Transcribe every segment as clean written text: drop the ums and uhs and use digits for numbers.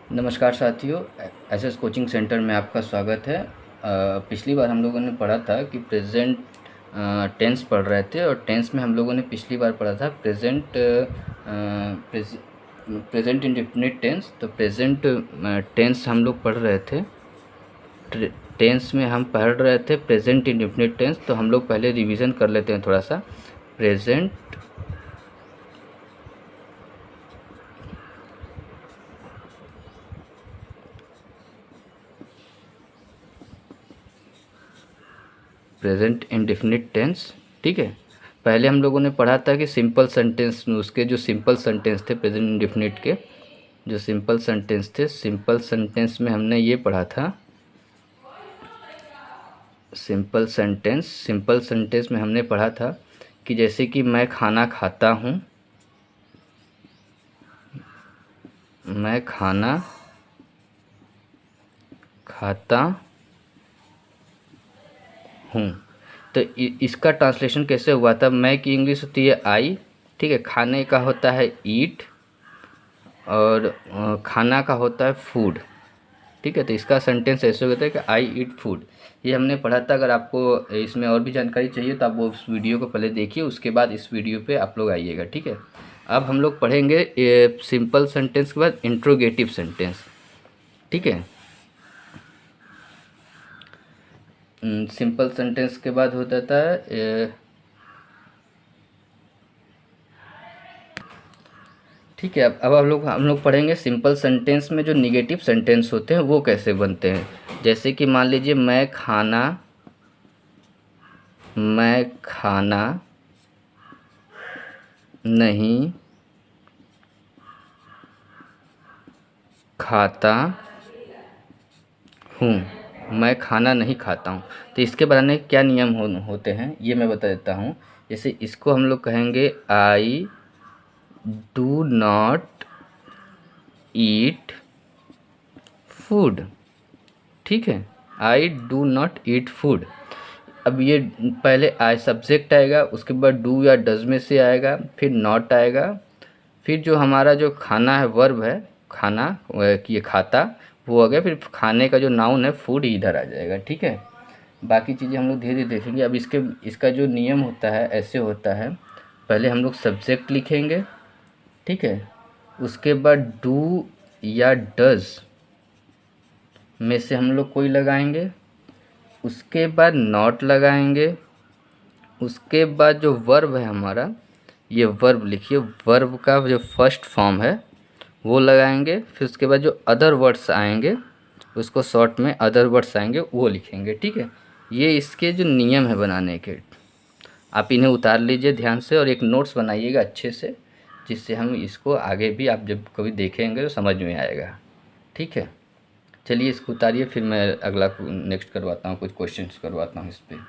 नमस्कार साथियों, SS coaching centre में आपका स्वागत है। पिछली बार हम लोगों ने पढ़ा था कि प्रेजेंट टेंस पढ़ रहे थे और टेंस में हम लोगों ने पिछली बार पढ़ा था प्रेजेंट इंडेफिनिट टेंस। तो प्रेजेंट टेंस हम लोग पढ़ रहे थे। टेंस में हम पढ़ रहे थे प्रेजेंट इंडेफिनिट टेंस। तो हम लोग पहले रिवीजन कर लेते हैं थोड़ा सा। प्रेजेंट इंडेफिनिट टेंस, ठीक है। पहले हम लोगों ने पढ़ा था कि सिंपल सेंटेंस में उसके जो सिंपल सेंटेंस थे प्रेजेंट इंडेफिनिट के, जो सिंपल सेंटेंस थे, सिंपल सेंटेंस में हमने ये पढ़ा था। सिंपल सेंटेंस में हमने पढ़ा था कि जैसे कि मैं खाना खाता हूँ, मैं खाना खाता हूँ। तो इसका ट्रांसलेशन कैसे हुआ था? मैं की इंग्लिश होती है आई, ठीक है। खाने का होता है ईट और खाना का होता है फूड, ठीक है। तो इसका सेंटेंस ऐसे होता है कि आई ईट फूड। ये हमने पढ़ा था। अगर आपको इसमें और भी जानकारी चाहिए तो आप वो उस वीडियो को पहले देखिए, उसके बाद इस वीडियो पे आप लोग आइएगा, ठीक है। अब हम लोग पढ़ेंगे सिंपल सेंटेंस के बाद इंट्रोगेटिव सेंटेंस, ठीक है। सिंपल सेंटेंस के बाद होता था ठीक है। अब हम लोग पढ़ेंगे सिंपल सेंटेंस में जो निगेटिव सेंटेंस होते हैं वो कैसे बनते हैं। जैसे कि मान लीजिए मैं खाना नहीं खाता हूँ, मैं खाना नहीं खाता हूँ। तो इसके बनाने के क्या नियम होते हैं ये मैं बता देता हूँ। जैसे इसको हम लोग कहेंगे आई डू नॉट ईट फूड, ठीक है। आई डू नॉट ईट फूड। अब ये पहले आई सब्जेक्ट आएगा, उसके बाद डू या डज में से आएगा, फिर नॉट आएगा, फिर जो हमारा जो खाना है वर्ब है, खाना ये खाता वो हो गया, फिर खाने का जो नाउन है फूड इधर आ जाएगा, ठीक है। बाकी चीज़ें हम लोग धीरे धीरे देखेंगे। अब इसका जो नियम होता है ऐसे होता है। पहले हम लोग सब्जेक्ट लिखेंगे, ठीक है। उसके बाद डू या डज में से हम लोग कोई लगाएंगे, उसके बाद नॉट लगाएंगे, उसके बाद जो वर्ब है हमारा, ये वर्ब लिखिए, वर्ब का जो फर्स्ट फॉर्म है वो लगाएंगे, फिर उसके बाद जो अदर वर्ड्स आएंगे उसको शॉर्ट में अदर वर्ड्स आएंगे वो लिखेंगे, ठीक है। ये इसके जो नियम है बनाने के, आप इन्हें उतार लीजिए ध्यान से और एक नोट्स बनाइएगा अच्छे से, जिससे हम इसको आगे भी आप जब कभी देखेंगे तो समझ में आएगा, ठीक है। चलिए इसको उतारिए, फिर मैं अगला नेक्स्ट करवाता हूँ, कुछ क्वेश्चंस करवाता हूँ इस पर।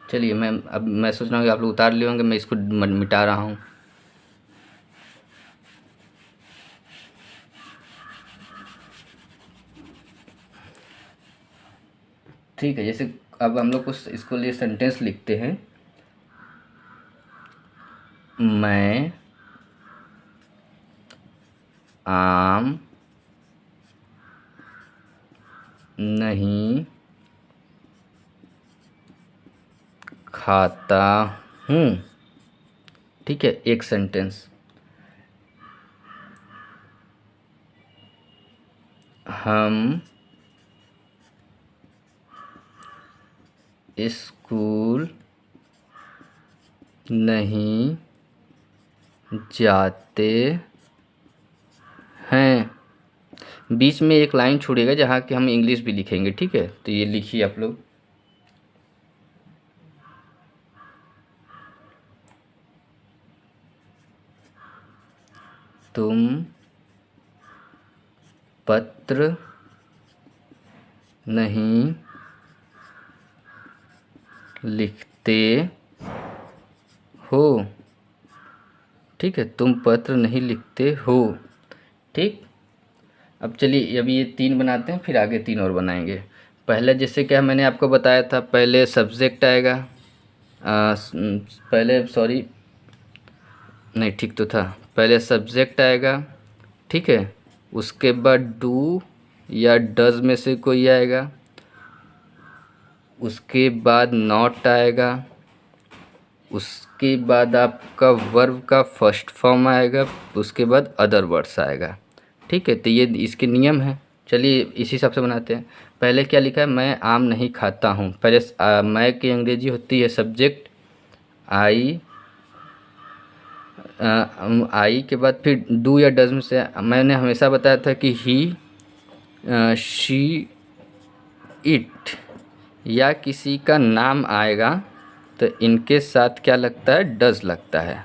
चलिए मैं सोच रहा हूँ कि आप लोग उतार लिए होंगे, मैं इसको मिटा रहा हूँ। ठीक है। जैसे अब हम लोग कुछ इसको लिए सेंटेंस लिखते हैं। मैं आम नहीं खाता हूँ, ठीक है। एक सेंटेंस। हम स्कूल नहीं जाते हैं। बीच में एक लाइन छोड़ेगा जहाँ कि हम इंग्लिश भी लिखेंगे, ठीक है। तो ये लिखिए आप लोग। तुम पत्र नहीं लिखते हो, ठीक है। तुम पत्र नहीं लिखते हो, ठीक। अब चलिए अभी ये 3 बनाते हैं, फिर आगे 3 और बनाएंगे। पहले जैसे क्या मैंने आपको बताया था, पहले सब्जेक्ट आएगा, पहले सॉरी, नहीं ठीक तो था, पहले सब्जेक्ट आएगा, ठीक है, उसके बाद डू या डज में से कोई आएगा, उसके बाद नॉट आएगा, उसके बाद आपका वर्ब का फर्स्ट फॉर्म आएगा, उसके बाद अदर वर्ड्स आएगा। ठीक है, तो ये इसके नियम हैं। चलिए इसी हिसाब से बनाते हैं। पहले क्या लिखा है, मैं आम नहीं खाता हूँ। पहले मैं की अंग्रेजी होती है सब्जेक्ट आई, आई के बाद फिर डू या डज में से मैंने हमेशा बताया था कि ही, शी, इट या किसी का नाम आएगा तो इनके साथ क्या लगता है, डज लगता है।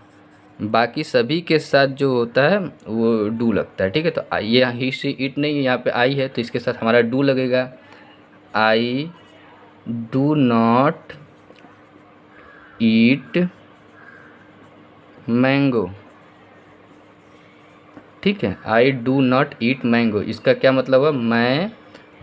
बाकी सभी के साथ जो होता है वो डू लगता है। ठीक है, तो ये ही, शी, इट नहीं, यहाँ पे आई है तो इसके साथ हमारा डू लगेगा। आई डू नॉट ईट मैंगो। ठीक है, आई डू नॉट ईट मैंगो, इसका क्या मतलब है, मैं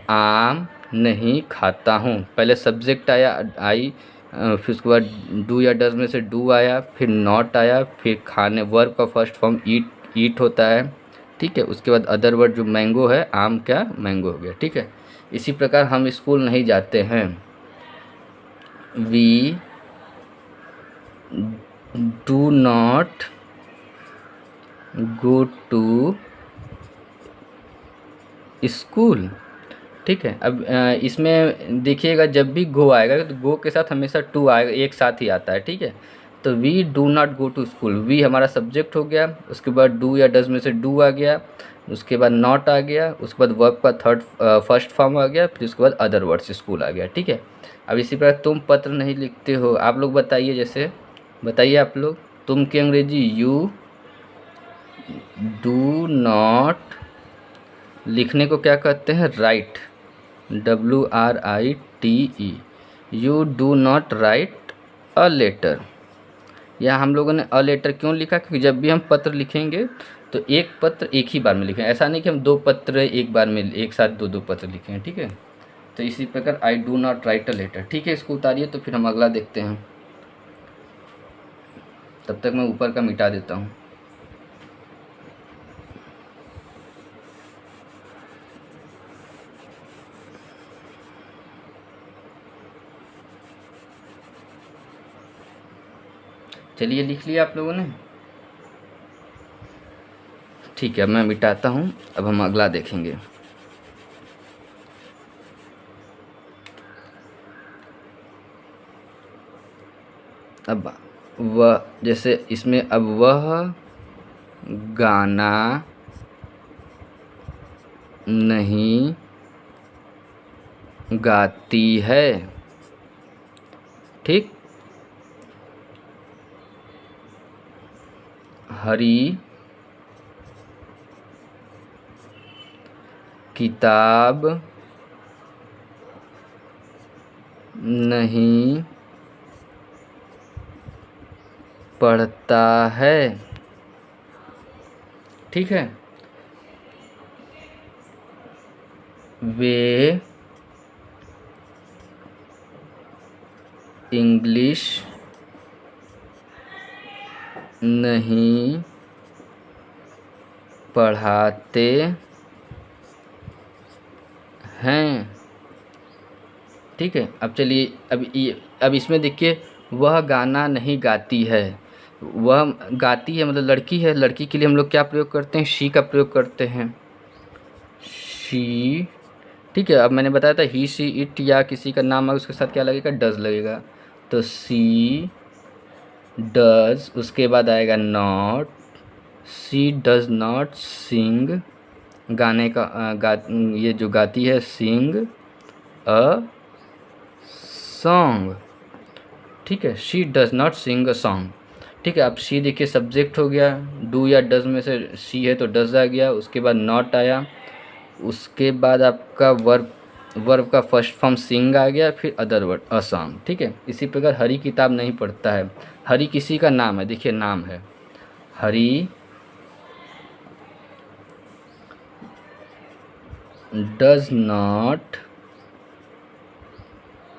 आम नहीं खाता हूँ। पहले सब्जेक्ट आया आई, फिर उसके बाद डू या डज में से डू आया, फिर नॉट आया, फिर खाने वर्ब का फर्स्ट फॉर्म ईट होता है। ठीक है, उसके बाद अदर वर्ड जो मैंगो है, आम क्या मैंगो हो गया। ठीक है, इसी प्रकार हम स्कूल नहीं जाते हैं। We do not go to school. ठीक है, अब इसमें देखिएगा जब भी गो आएगा तो गो के साथ हमेशा टू आएगा, एक साथ ही आता है। ठीक है, तो we do not go to school, we हमारा सब्जेक्ट हो गया, उसके बाद डू या डज में से डू आ गया, उसके बाद नॉट आ गया, उसके बाद वर्ब का फर्स्ट फॉर्म आ गया, फिर उसके बाद अदर वर्ड्स स्कूल आ गया। ठीक है, अब इसी प्रकार तुम पत्र नहीं लिखते हो, आप लोग बताइए, जैसे बताइए आप लोग, तुम की अंग्रेजी यू डू नॉट, लिखने को क्या कहते हैं, right, WRITE, you do not write a letter. या हम लोगों ने अ लेटर क्यों लिखा, क्योंकि जब भी हम पत्र लिखेंगे तो एक पत्र एक ही बार में लिखें, ऐसा नहीं कि हम दो पत्र एक बार में एक साथ दो दो पत्र लिखें। ठीक है, तो इसी प्रकार I do not write a letter. ठीक है, इसको उतारिए तो फिर हम अगला देखते हैं। तब तक मैं ऊपर का मिटा देता हूँ। चलिए लिख लिया आप लोगों ने। ठीक है, मैं मिटाता हूँ, अब हम अगला देखेंगे। अब वह, जैसे इसमें अब वह गाना नहीं गाती है। ठीक, हरी किताब नहीं पढ़ता है। ठीक है, वे इंग्लिश नहीं पढ़ाते हैं। ठीक है, अब चलिए, अब इसमें देखिए, वह गाना नहीं गाती है, वह गाती है मतलब लड़की है, लड़की के लिए हम लोग क्या प्रयोग करते हैं, शी का प्रयोग करते हैं, शी। ठीक है, अब मैंने बताया था ही, शी, इट या किसी का नाम है उसके साथ क्या लगेगा, डज लगेगा। तो सी डज, उसके बाद आएगा नॉट, सी डज नॉट सिंग, गाने का ये जो गाती है, सिंग अ सॉन्ग। ठीक है, she does not sing a song. ठीक है, अब शी देखिए सब्जेक्ट हो गया, डू या डज में से शी है तो डज आ गया, उसके बाद नॉट आया, उसके बाद आपका वर्ब का फर्स्ट फॉर्म सिंग आ गया, फिर अदर वर्ड अ सॉन्ग। ठीक है, इसी प्रकार हरी किताब नहीं पढ़ता है, हरी किसी का नाम है, देखिए नाम है Hari, does not,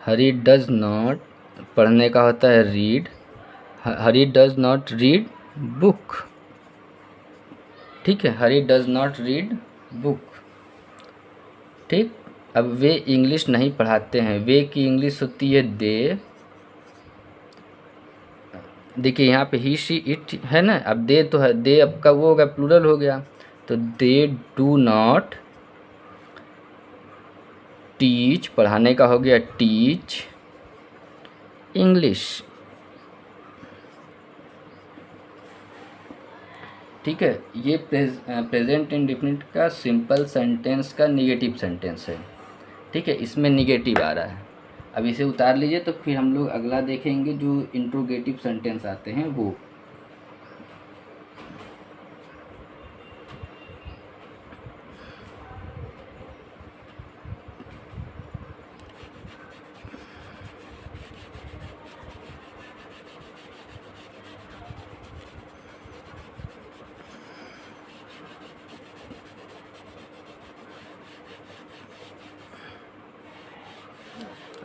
Hari does not, पढ़ने का होता है read, Hari does not read book. ठीक है, Hari does not read book. ठीक, अब वे इंग्लिश नहीं पढ़ाते हैं, वे की इंग्लिश होती है दे। देखिए यहाँ पे ही शी इट है ना, अब दे तो है, दे अब का वो हो गया, प्लूरल हो गया, तो दे डू नॉट टीच, पढ़ाने का हो गया टीच इंग्लिश। ठीक है, ये प्रेजेंट इंडेफिनिट का सिंपल सेंटेंस का निगेटिव सेंटेंस है। ठीक है, इसमें निगेटिव आ रहा है। अब इसे उतार लीजिए, तो फिर हम लोग अगला देखेंगे जो इंट्रोगेटिव सेंटेंस आते हैं वो।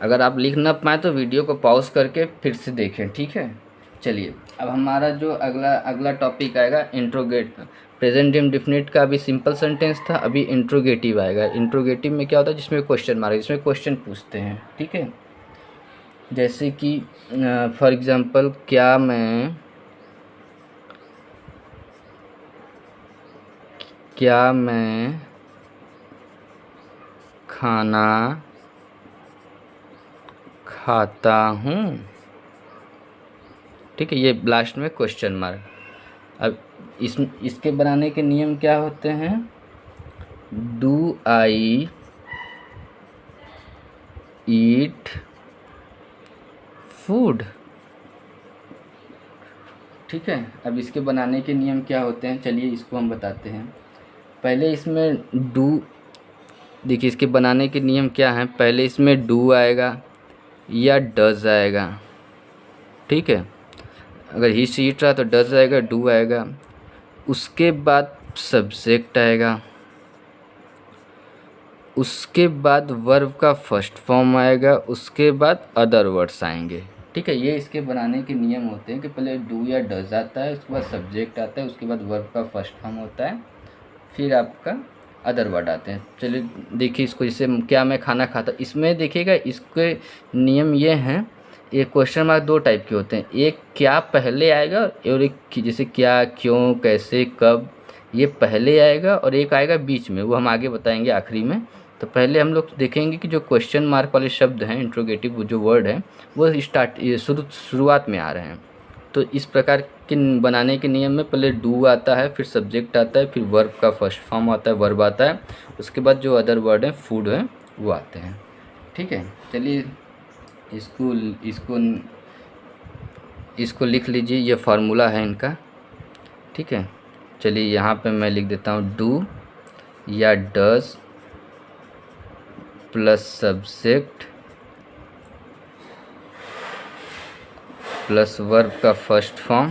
अगर आप लिख ना पाएँ तो वीडियो को पॉज करके फिर से देखें। ठीक है, चलिए अब हमारा जो अगला टॉपिक आएगा इंट्रोगेट। प्रेजेंट इंडेफिनिट का अभी सिंपल सेंटेंस था, अभी इंट्रोगेटिव आएगा। इंट्रोगेटिव में क्या होता है, जिसमें क्वेश्चन मार्क, जिसमें क्वेश्चन पूछते हैं। ठीक है, जैसे कि फॉर एग्जांपल, क्या मैं खाना खाता हूँ। ठीक है, ये लास्ट में क्वेश्चन मार्क। अब इसके बनाने के नियम क्या होते हैं, डू आई ईट फूड। ठीक है, अब इसके बनाने के नियम क्या होते हैं, चलिए इसको हम बताते हैं। पहले इसमें डू, देखिए इसके बनाने के नियम क्या हैं, पहले इसमें डू आएगा या डज आएगा। ठीक है, अगर ही शी इट रहा तो डज आएगा, डू आएगा, उसके बाद सब्जेक्ट आएगा, उसके बाद वर्ब का फर्स्ट फॉर्म आएगा, उसके बाद अदर वर्ड्स आएंगे। ठीक है, ये इसके बनाने के नियम होते हैं कि पहले डू या डज आता है, उसके बाद सब्जेक्ट आता है, उसके बाद वर्ब का फर्स्ट फॉर्म होता है, फिर आपका अदर वर्ड आते हैं। चलिए देखिए इसको, जैसे क्या मैं खाना खाता, इसमें देखिएगा इसके नियम ये हैं, ये क्वेश्चन मार्क दो टाइप के होते हैं, एक क्या पहले आएगा और एक जैसे क्या, क्यों, कैसे, कब, ये पहले आएगा, और एक आएगा बीच में, वो हम आगे बताएंगे आखिरी में। तो पहले हम लोग देखेंगे कि जो क्वेश्चन मार्क वाले शब्द हैं, इंट्रोगेटिव जो वर्ड हैं, वो शुरुआत में आ रहे हैं। तो इस प्रकार के बनाने के नियम में पहले डू आता है, फिर सब्जेक्ट आता है, फिर वर्ब का फर्स्ट फॉर्म आता है, वर्ब आता है, उसके बाद जो अदर वर्ड हैं, फूड हैं, वो आते हैं। ठीक है, चलिए इसको लिख लीजिए, ये फार्मूला है इनका। ठीक है, चलिए यहाँ पे मैं लिख देता हूँ, डू या does plus subject plus verb का first form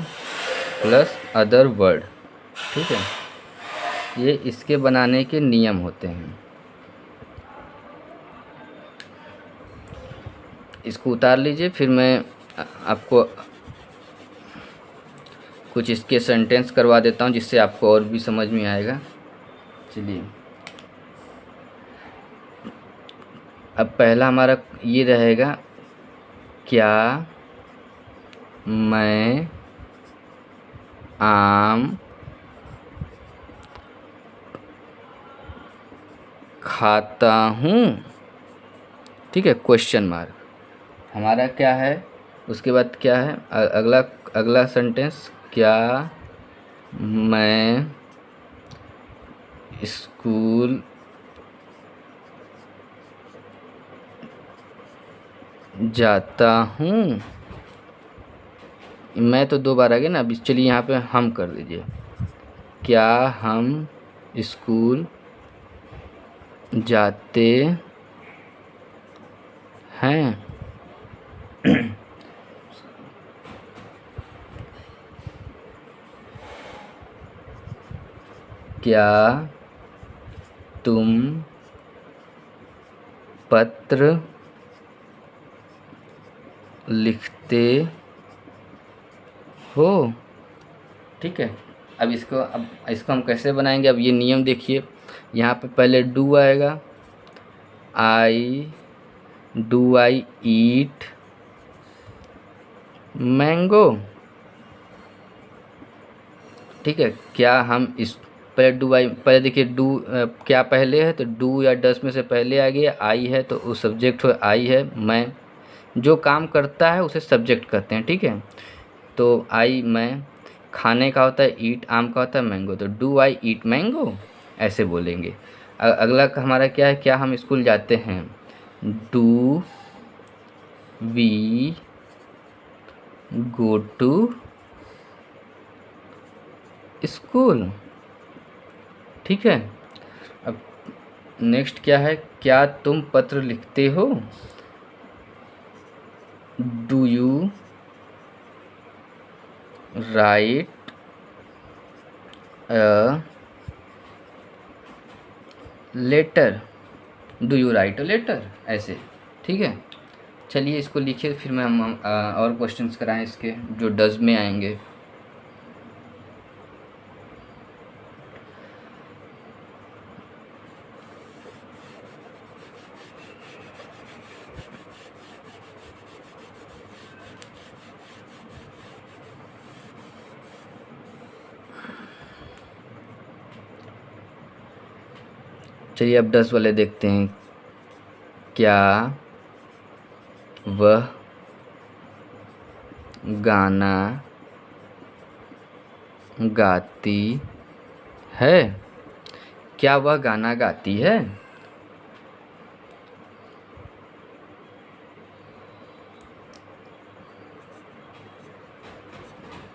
plus other word. ठीक है, ये इसके बनाने के नियम होते हैं। इसको उतार लीजिए, फिर मैं आपको कुछ इसके सेंटेंस करवा देता हूँ, जिससे आपको और भी समझ में आएगा। चलिए, अब पहला हमारा ये रहेगा, क्या मैं आम खाता हूँ। ठीक है, क्वेश्चन मार्क हमारा क्या है, उसके बाद क्या है अगला सेंटेंस, क्या मैं स्कूल जाता हूँ। मैं तो दो बार आ गया ना, अब चलिए यहाँ पे हम कर दीजिए, क्या हम स्कूल जाते हैं। क्या तुम पत्र लिखते हो। ठीक है, अब इसको हम कैसे बनाएंगे? अब ये नियम देखिए, यहाँ पे पहले डू आएगा, आई ईट मैंगो। ठीक है, क्या हम इस पहले देखिए क्या पहले है, तो डू या डस में से पहले आ गया, आई है तो उस सब्जेक्ट हो आई है, मैं जो काम करता है उसे सब्जेक्ट कहते हैं। ठीक है, तो आई मैं, खाने का होता है ईट, आम का होता है मैंगो, तो डू आई ईट मैंगो ऐसे बोलेंगे। अगला हमारा क्या है, क्या हम स्कूल जाते हैं? Do we go to school. ठीक है, अब नेक्स्ट क्या है, क्या तुम पत्र लिखते हो? Do you write a letter? Do you write a letter ऐसे। ठीक है, चलिए इसको लिखिए, फिर मैं हम और क्वेश्चंस कराएं इसके जो डज में आएंगे। चलिए अब 10 वाले देखते हैं। क्या वह गाना गाती है? क्या वह गाना गाती है?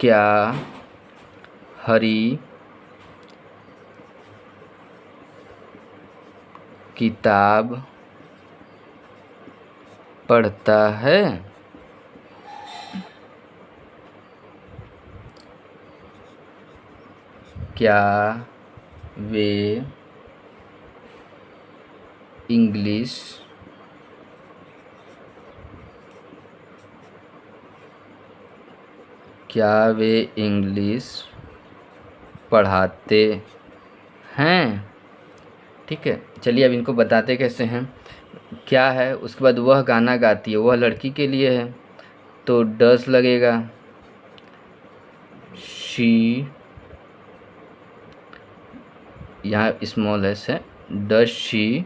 क्या हरी किताब पढ़ता है? क्या वे इंग्लिश पढ़ाते हैं? ठीक है, चलिए अब इनको बताते कैसे हैं। क्या है, उसके बाद वह गाना गाती है, वह लड़की के लिए है तो डस लगेगा। शी, यहाँ स्मॉल एस है, does she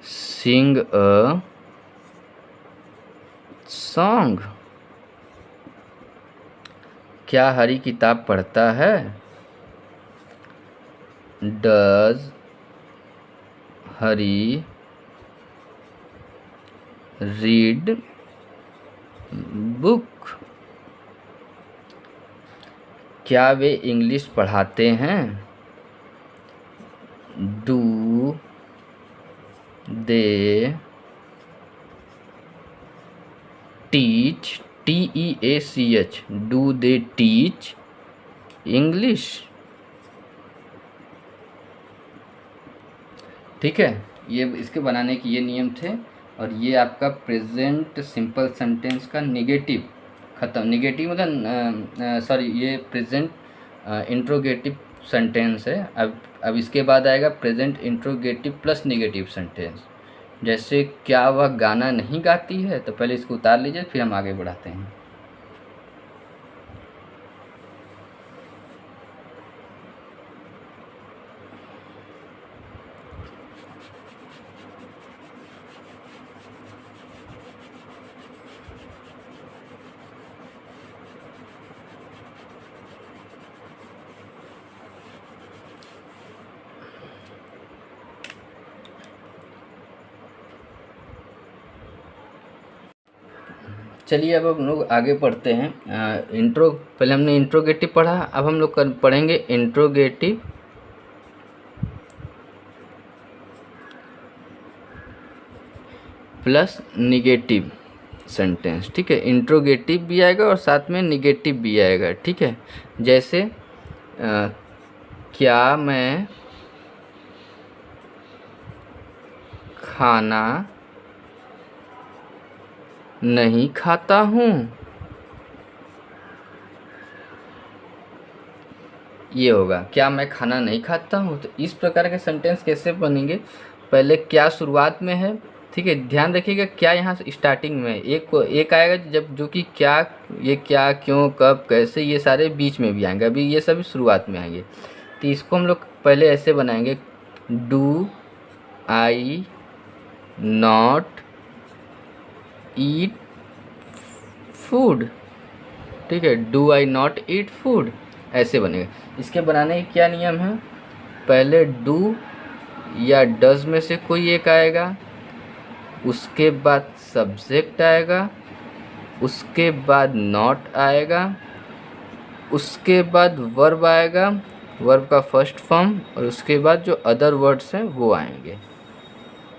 Singh a song? क्या हरी किताब पढ़ता है? Does Hari read book? क्या वे इंग्लिश पढ़ाते हैं? Do they teach, TEACH, do they teach English? ठीक है, ये इसके बनाने के ये नियम थे। और ये आपका प्रेजेंट सिंपल सेंटेंस का निगेटिव ख़त्म। निगेटिव मतलब सॉरी, ये प्रेजेंट इंट्रोगेटिव सेंटेंस है। अब इसके बाद आएगा present interrogative plus negative sentence. जैसे क्या वह गाना नहीं गाती है, तो पहले इसको उतार लीजिए, फिर हम आगे बढ़ाते हैं। चलिए अब हम लोग आगे पढ़ते हैं। पहले हमने इंट्रोगेटिव पढ़ा, अब हम लोग पढ़ेंगे इंट्रोगेटिव प्लस निगेटिव सेंटेंस। ठीक है, इंट्रोगेटिव भी आएगा और साथ में निगेटिव भी आएगा। ठीक है, जैसे क्या मैं खाना नहीं खाता हूँ। ये होगा क्या मैं खाना नहीं खाता हूँ। तो इस प्रकार के सेंटेंस कैसे बनेंगे, पहले क्या शुरुआत में है, ठीक है, ध्यान रखिएगा क्या यहाँ से स्टार्टिंग में एक आएगा जब, जो कि क्या, ये क्या, क्यों, कब, कैसे, ये सारे बीच में भी आएंगे, अभी ये सभी शुरुआत में आएंगे। तो इसको हम लोग पहले ऐसे बनाएंगे, do I not eat food. ठीक है, do I not eat food, ऐसे बनेगा। इसके बनाने के क्या नियम है, पहले डू या डज में से कोई एक आएगा, उसके बाद सब्जेक्ट आएगा, उसके बाद नॉट आएगा, उसके बाद वर्ब आएगा, वर्ब का फर्स्ट फॉर्म, और उसके बाद जो अदर वर्ड्स हैं वो आएंगे।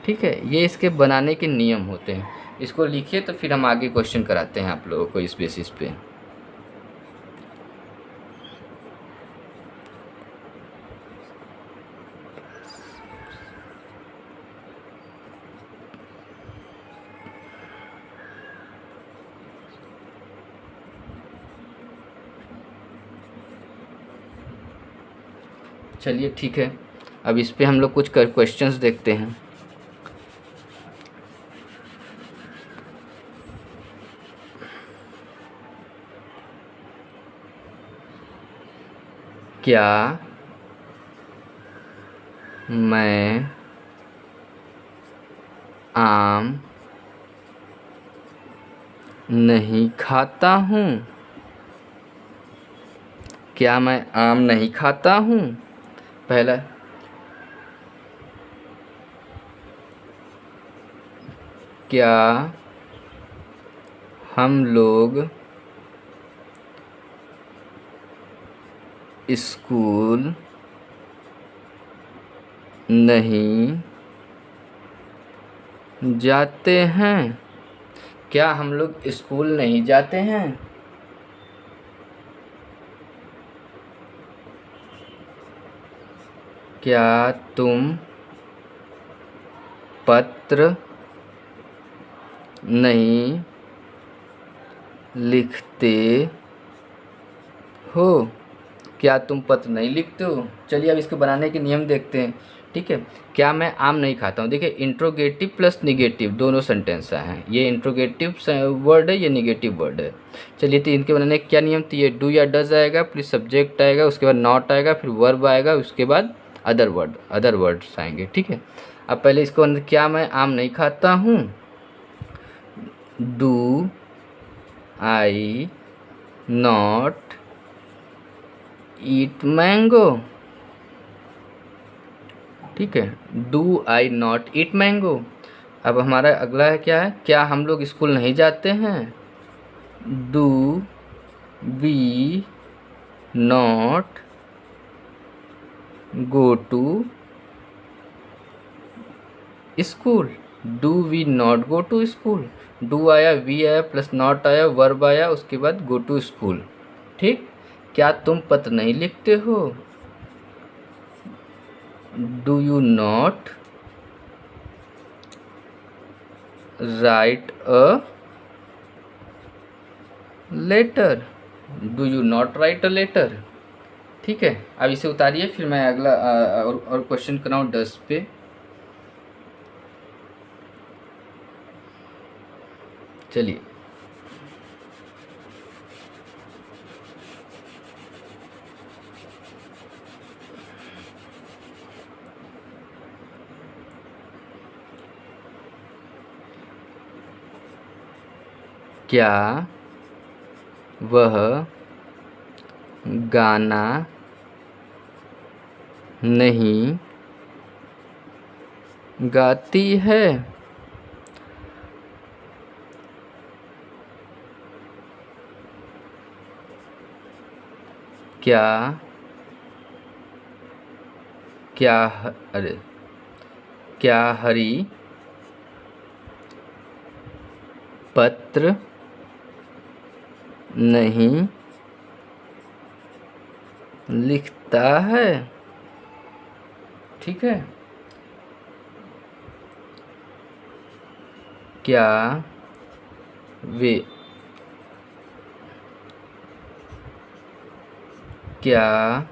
ठीक है, ये इसके बनाने के नियम होते हैं। इसको लिखिए तो फिर हम आगे क्वेश्चन कराते हैं आप लोगों को इस बेसिस पे। चलिए ठीक है, अब इस पे हम लोग कुछ क्वेश्चंस देखते हैं। क्या मैं आम नहीं खाता हूँ। क्या मैं आम नहीं खाता हूँ, पहला। क्या हम लोग स्कूल नहीं जाते हैं। क्या हम लोग स्कूल नहीं जाते हैं। क्या तुम पत्र नहीं लिखते हो। क्या तुम पत्र नहीं लिखते हो। चलिए अब इसको बनाने के नियम देखते हैं। ठीक है, क्या मैं आम नहीं खाता हूँ। देखिए इंट्रोगेटिव प्लस निगेटिव दोनों सेंटेंस हैं। ये इंट्रोगेटिव वर्ड है, ये निगेटिव वर्ड है। चलिए तो इनके बनाने का क्या नियम, तो ये डू या डज आएगा, फिर सब्जेक्ट आएगा, उसके बाद नॉट आएगा, फिर वर्ब आएगा, उसके बाद अदर वर्ड्स आएंगे। ठीक है, अब पहले इसको अंदर क्या मैं आम नहीं खाता हूँ, do I not eat mango. ठीक है, do I not eat mango. अब हमारा अगला है क्या है, क्या हम लोग स्कूल नहीं जाते हैं, do we not go to school. Do we not go to school. Do आया, वी आया, प्लस नॉट आया, वर्ब आया, उसके बाद गो टू स्कूल। ठीक, क्या तुम पत्र नहीं लिखते हो, do you not write a letter. Do you not write a letter. ठीक है, अब इसे उतारिए, फिर मैं अगला और क्वेश्चन कराऊँ 10 पे। चलिए, क्या वह गाना नहीं गाती है। क्या क्या अरे क्या हरी पत्र नहीं लिखता है। ठीक है, क्या वे क्या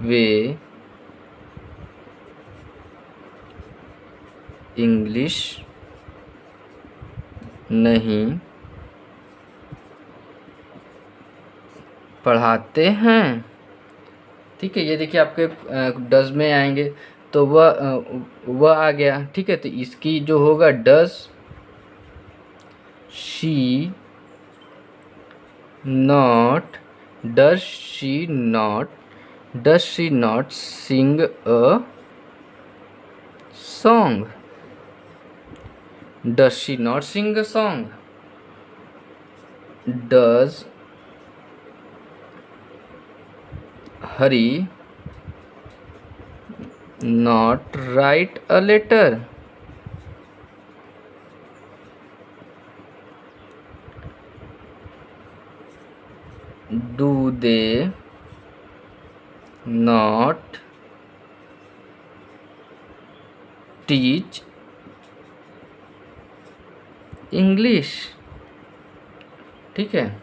वे इंग्लिश नहीं पढ़ाते हैं। ठीक है, ये देखिए आपके डज में आएंगे तो वह आ गया। ठीक है, तो इसकी जो होगा does she not does she not sing a song. Does she not sing a song. Does Hari not write a letter। Do they not teach English। ठीक है,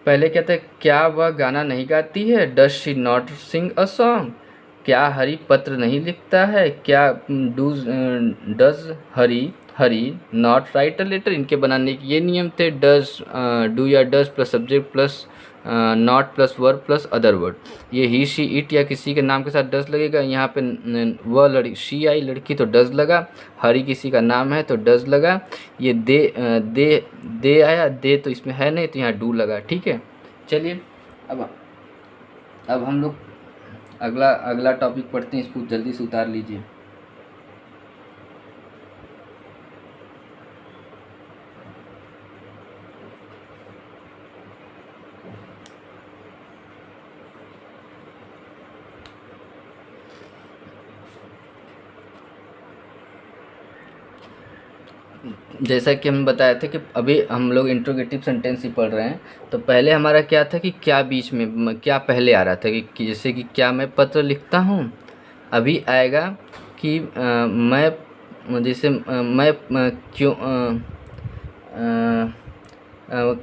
पहले कहते हैं क्या वह गाना नहीं गाती है, does she not sing a song. क्या हरी पत्र नहीं लिखता है, क्या does Hari not write a letter. इनके बनाने के ये नियम थे, डज डू या does plus subject plus not plus verb plus other word. ये ही शी इट या किसी के नाम के साथ डज लगेगा। यहाँ पे वह लड़की शी आई लड़की तो डज लगा, हरी किसी का नाम है तो डज लगा। ये दे आया, दे तो इसमें है नहीं तो यहाँ डू लगा। ठीक है, चलिए अब हम लोग अगला टॉपिक पढ़ते हैं। इसको जल्दी से उतार लीजिए। जैसा कि हम बताए थे कि अभी हम लोग इंट्रोगेटिव सेंटेंस ही पढ़ रहे हैं। तो पहले हमारा क्या था कि क्या बीच में क्या पहले आ रहा था कि जैसे कि क्या मैं पत्र लिखता हूँ। अभी आएगा कि मैं जैसे मैं क्यों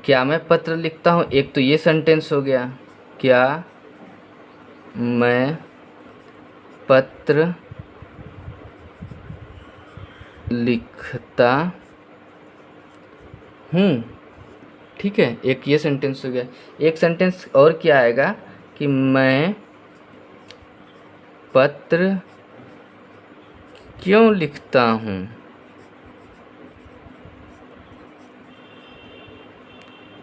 क्या मैं पत्र लिखता हूँ। एक तो ये सेंटेंस हो गया, क्या मैं पत्र लिखता हूँ। ठीक है, एक ये सेंटेंस हो गया। एक सेंटेंस और क्या आएगा कि मैं पत्र क्यों लिखता हूँ।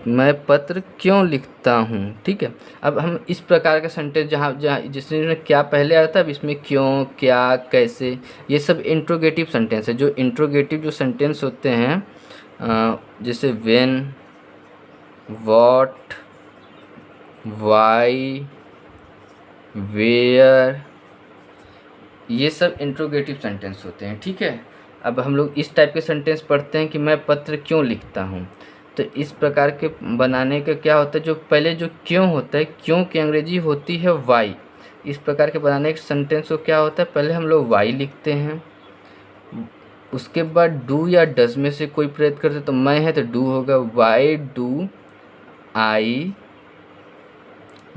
मैं पत्र क्यों लिखता हूँ। ठीक है, अब हम इस प्रकार का सेंटेंस जहाँ जिसमें क्या पहले आता है, अब इसमें क्यों, क्या, कैसे, ये सब इंट्रोगेटिव सेंटेंस है। जो इंट्रोगेटिव जो सेंटेंस होते हैं जैसे व्हेन, व्हाट, व्हाई, वेयर, ये सब इंट्रोगेटिव सेंटेंस होते हैं। ठीक है, अब हम लोग इस टाइप के सेंटेंस पढ़ते हैं कि मैं पत्र क्यों लिखता हूँ। तो इस प्रकार के बनाने का क्या होता है, जो पहले जो क्यों होता है, क्यों की अंग्रेजी होती है वाई। इस प्रकार के बनाने के सेंटेंस को क्या होता है, पहले हम लोग वाई लिखते हैं, उसके बाद डू या डज में से कोई प्रयत्न करते तो मैं है तो डू होगा। वाई डू आई,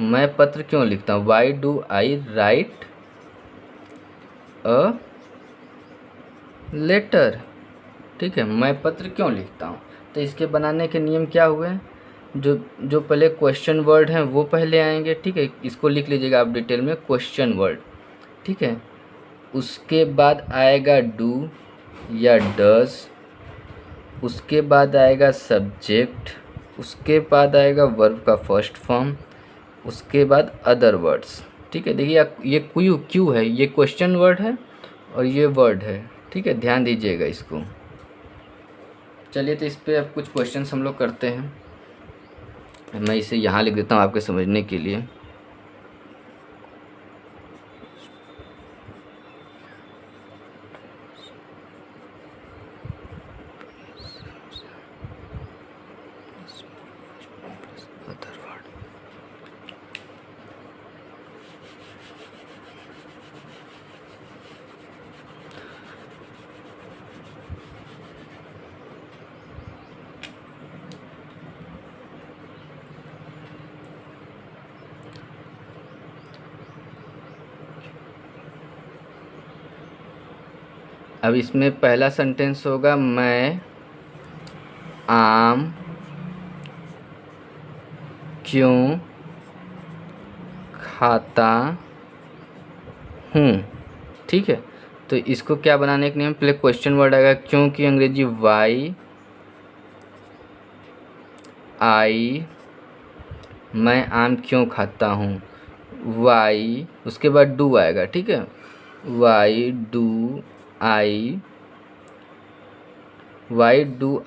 मैं पत्र क्यों लिखता हूँ, why do I write a letter. ठीक है, मैं पत्र क्यों लिखता हूँ। तो इसके बनाने के नियम क्या हुए, जो पहले क्वेश्चन वर्ड हैं वो पहले आएंगे। ठीक है, इसको लिख लीजिएगा आप डिटेल में, क्वेश्चन वर्ड। ठीक है, उसके बाद आएगा डू या डज, उसके बाद आएगा सब्जेक्ट, उसके बाद आएगा वर्ब का फर्स्ट फॉर्म, उसके बाद अदर वर्ड्स। ठीक है, देखिए ये क्यू है, ये क्वेश्चन वर्ड है और ये वर्ड है। ठीक है, ध्यान दीजिएगा इसको। चलिए, तो इस पर अब कुछ क्वेश्चंस हम लोग करते हैं। मैं इसे यहाँ लिख देता हूँ आपके समझने के लिए। अब इसमें पहला सेंटेंस होगा मैं आम क्यों खाता हूँ। ठीक है, तो इसको क्या बनाने के लिए पहले क्वेश्चन वर्ड आएगा, क्यों की अंग्रेजी वाई आई, मैं आम क्यों खाता हूँ, वाई, उसके बाद डू आएगा। ठीक है, why do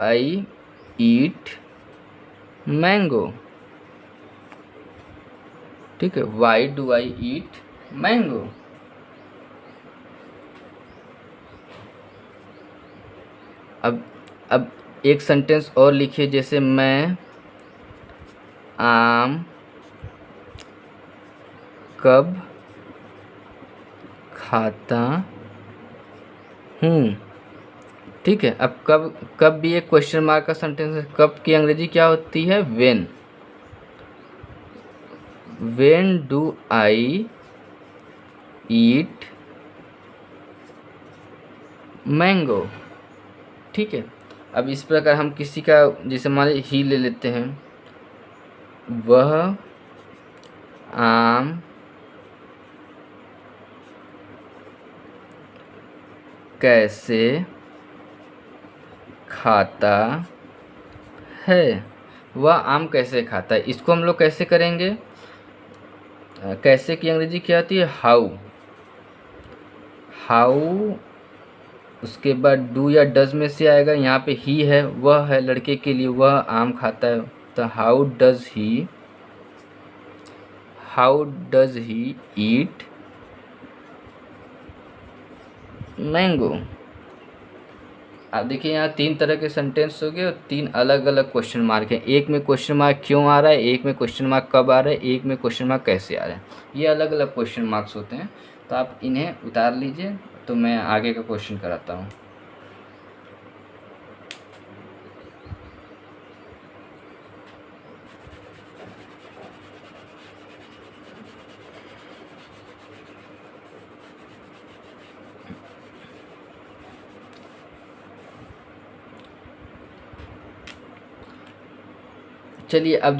I eat mango. ठीक है, why do I eat mango. अब एक सेंटेंस और लिखिए, जैसे मैं आम कब खाता हूँ। ठीक है, अब कब भी एक क्वेश्चन मार्क का सेंटेंस है। कब की अंग्रेजी क्या होती है, when. When do I eat mango. ठीक है, अब इस प्रकार हम किसी का, जैसे मान लीजिए ही ले लेते हैं, वह आम कैसे खाता है, वह आम कैसे खाता है। इसको हम लोग कैसे करेंगे, कैसे की अंग्रेजी क्या आती है, हाउ। उसके बाद डू या डज में से आएगा, यहाँ पे ही है, वह है लड़के के लिए, वह आम खाता है, तो how does he eat mango. अब देखिए यहाँ 3 तरह के सेंटेंस हो गए और 3 अलग अलग क्वेश्चन मार्क हैं। एक में क्वेश्चन मार्क क्यों आ रहा है, एक में क्वेश्चन मार्क कब आ रहा है, एक में क्वेश्चन मार्क कैसे आ रहा है। ये अलग अलग क्वेश्चन मार्क्स होते हैं, तो आप इन्हें उतार लीजिए, तो मैं आगे का क्वेश्चन कराता हूँ। चलिए, अब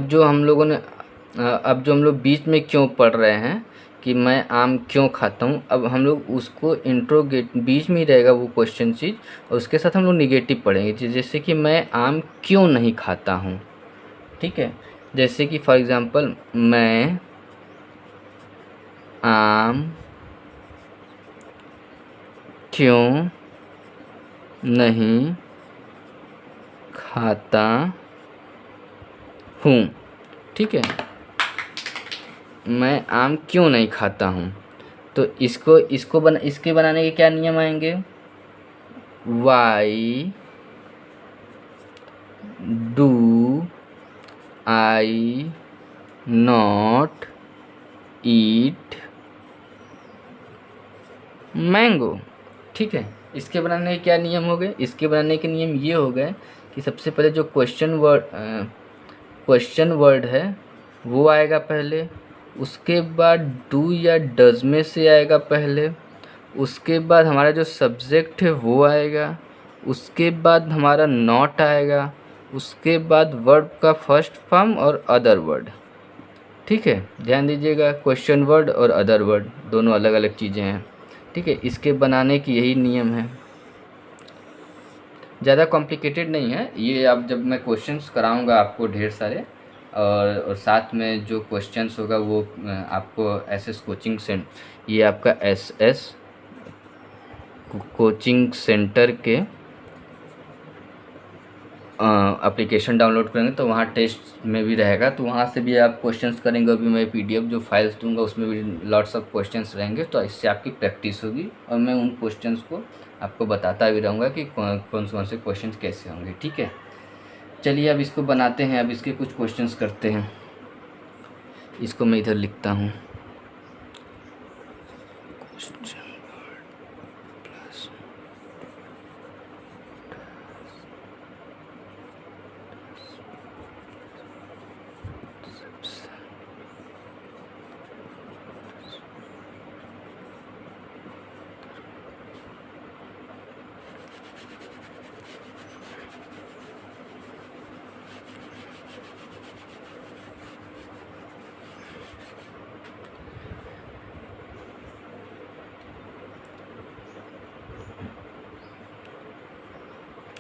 जो हम लोग बीच में क्यों पढ़ रहे हैं कि मैं आम क्यों खाता हूँ, अब हम लोग उसको इंट्रोगेट बीच में ही रहेगा वो क्वेश्चन चीज़, और उसके साथ हम लोग निगेटिव पढ़ेंगे, जैसे कि मैं आम क्यों नहीं खाता हूँ। ठीक है, जैसे कि फॉर एग्ज़ाम्पल, मैं आम क्यों नहीं खाता हूँ। ठीक है, मैं आम क्यों नहीं खाता हूँ, तो इसके बनाने के क्या नियम आएंगे, Y do I not eat mango. ठीक है, इसके बनाने के क्या नियम हो गए, इसके बनाने के नियम ये हो गए कि सबसे पहले जो क्वेश्चन वर्ड है वो आएगा पहले, उसके बाद डू या डज में से आएगा पहले, उसके बाद हमारा जो सब्जेक्ट है वो आएगा, उसके बाद हमारा नॉट आएगा, उसके बाद वर्ब का फर्स्ट फॉर्म और अदर वर्ड। ठीक है, ध्यान दीजिएगा, क्वेश्चन वर्ड और अदर वर्ड दोनों अलग अलग चीज़ें हैं। ठीक है, इसके बनाने की यही नियम है, ज़्यादा कॉम्प्लिकेटेड नहीं है ये। अब जब मैं क्वेश्चंस कराऊंगा आपको ढेर सारे, और साथ में जो क्वेश्चंस होगा वो आपको एसएस कोचिंग सेंटर, ये आपका एसएस कोचिंग सेंटर के एप्लीकेशन डाउनलोड करेंगे तो वहाँ टेस्ट में भी रहेगा, तो वहाँ से भी आप क्वेश्चंस करेंगे। अभी मैं पीडीएफ जो फाइल्स दूंगा उसमें भी लॉट्स ऑफ क्वेश्चंस रहेंगे, तो इससे आपकी प्रैक्टिस होगी और मैं उन क्वेश्चंस को आपको बताता भी रहूँगा कि कौन से क्वेश्चंस कैसे होंगे। ठीक है, चलिए अब इसको बनाते हैं, अब इसके कुछ क्वेश्चंस करते हैं। इसको मैं इधर लिखता हूँ,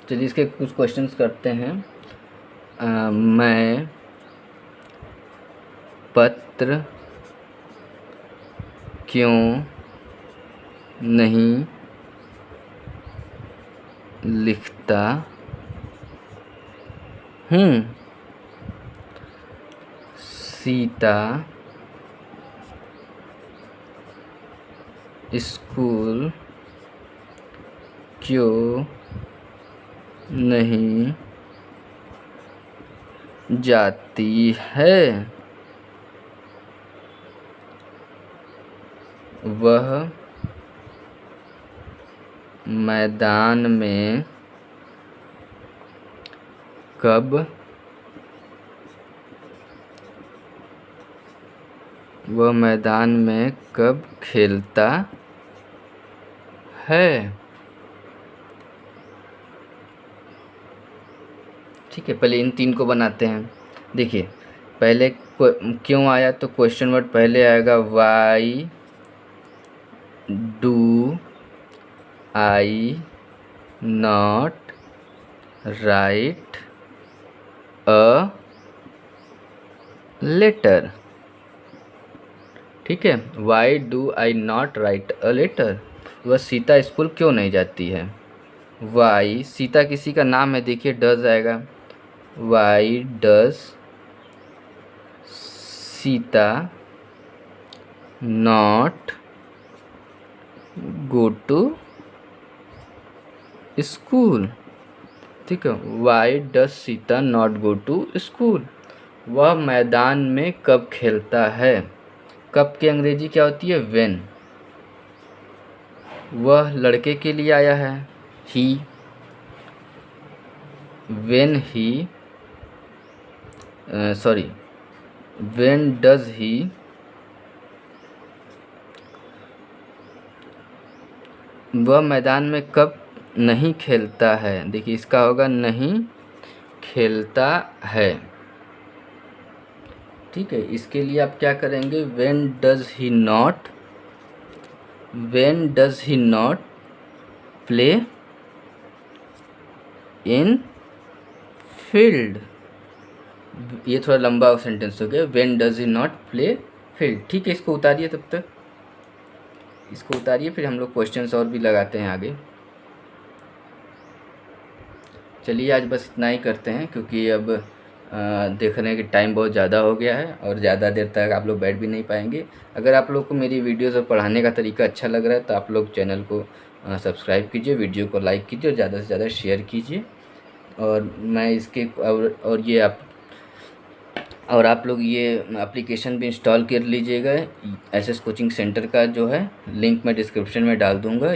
चलिए इसके कुछ क्वेश्चंस करते हैं। मैं पत्र क्यों नहीं लिखता हूँ? सीता स्कूल क्यों नहीं जाती है? वह मैदान में कब खेलता है? ठीक है, पहले इन 3 को बनाते हैं। देखिए पहले क्यों आया तो क्वेश्चन वर्ड पहले आएगा why do I not write a letter. ठीक है, why do I not write a letter. वह सीता स्कूल क्यों नहीं जाती है? वाई सीता किसी का नाम है, देखिए डज आएगा। Why does Sita not go to school. ठीक है, why does Sita not go to school. वह मैदान में कब खेलता है? कब की अंग्रेजी क्या होती है? व्हेन। वह लड़के के लिए आया है, he. When he sorry when does he वह मैदान में कब नहीं खेलता है? देखिए इसका होगा नहीं खेलता है। ठीक है, इसके लिए आप क्या करेंगे? When does he not play in field. ये थोड़ा लंबा सेंटेंस हो गया। When does he not play field. ठीक है, इसको उतारिए, तब तक इसको उतारिए, फिर हम लोग क्वेश्चंस और भी लगाते हैं आगे। चलिए आज बस इतना ही करते हैं, क्योंकि अब देख रहे हैं कि टाइम बहुत ज़्यादा हो गया है और ज़्यादा देर तक आप लोग बैठ भी नहीं पाएंगे। अगर आप लोग को मेरी वीडियोज़ और पढ़ाने का तरीका अच्छा लग रहा है तो आप लोग चैनल को सब्सक्राइब कीजिए, वीडियो को लाइक कीजिए और ज़्यादा से ज़्यादा शेयर कीजिए। और मैं इसके और आप लोग ये एप्लीकेशन भी इंस्टॉल कर लीजिएगा। एसएस कोचिंग सेंटर का जो है लिंक मैं डिस्क्रिप्शन में डाल दूंगा।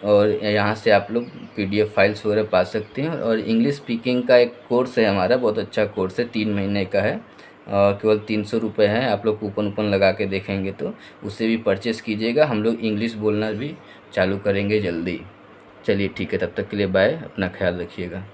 और यहाँ से आप लोग पीडीएफ फाइल्स वगैरह पा सकते हैं। और इंग्लिश स्पीकिंग का एक कोर्स है हमारा, बहुत अच्छा कोर्स है, 3 महीने का है और केवल 300 रुपये है। आप लोग कूपन लगा के देखेंगे तो उससे भी परचेज़ कीजिएगा। हम लोग इंग्लिश बोलना भी चालू करेंगे जल्दी। चलिए ठीक है, तब तक के लिए बाय, अपना ख्याल रखिएगा।